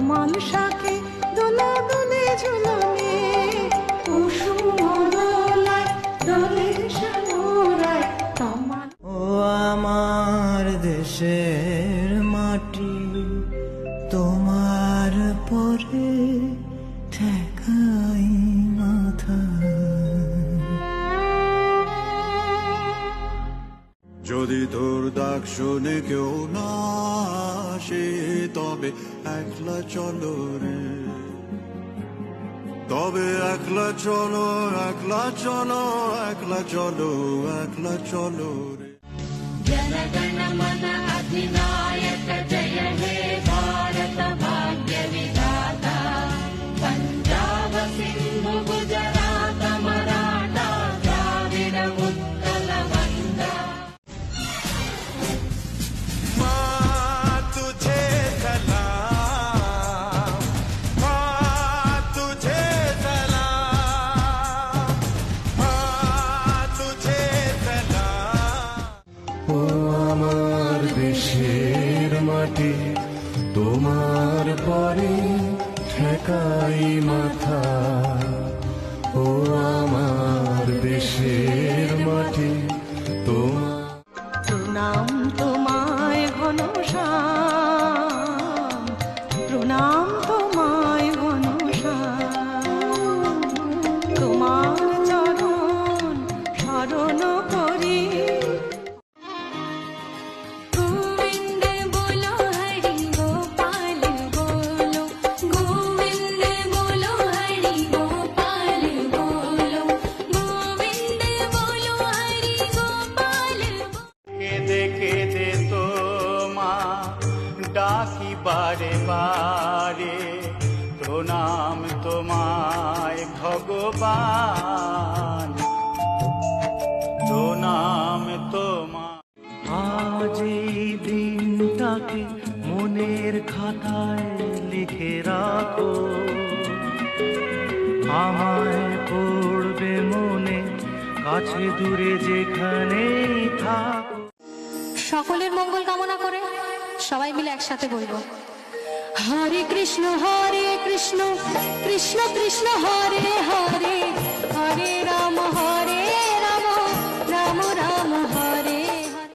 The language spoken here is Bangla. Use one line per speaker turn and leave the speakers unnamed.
মানসাকে দোলা দোলে ঝুলনে কুসুম দোলায় দোলে সানুরায় তমাল।
ও আমার দেশের মাটি, তোমার পরে ঠেকাই মাথা।
যদি তোর ডাক শুনে কেউ না আসে, তবে একলা চলো রে, তবে একলা চলো, একলা চলো, একলা চলো, একলা চলো রে।
जनगण मन अधिनायक जय हे भारत भाग्य विधाता। पंजाब सिंधु गुजरात मराठा द्राविड उत्कल बंगा।
माँ तुझे सलाम, माँ तुझे सलाम, माँ तुझे सलाम।
ও আমার দেশের মাটি, তোমার পরে ঠেকাই মাথা। ও আমার দেশের মাটি, তোমার
প্রণাম তোমায় ঘন শ্যাম, প্রণাম তোমায় ঘন শ্যাম। তোমার চরণ শরণ করি।
गोविंद बोलो हरि गोपाल बोलो, गोविंद बोलो हरि गोपाल बोलो, गोविंद बोलो हरि गोपाल बोलो।
কেঁদে কেঁদে তো মা ডাকি বারে বারে, প্রণাম তোমায় ভগবান, প্রণাম তোমায়।
আজ এই দিনটাকে মনের খাতায় লিখে রাখো, আমায় পড়বে মনে, কাছে দূরে যেখানেই থাকো।
সকলের মঙ্গল কামনা করে সবাই মিলে একসাথে বলবো, হরে কৃষ্ণ কৃষ্ণ কৃষ্ণ কৃষ্ণ হরে হরে,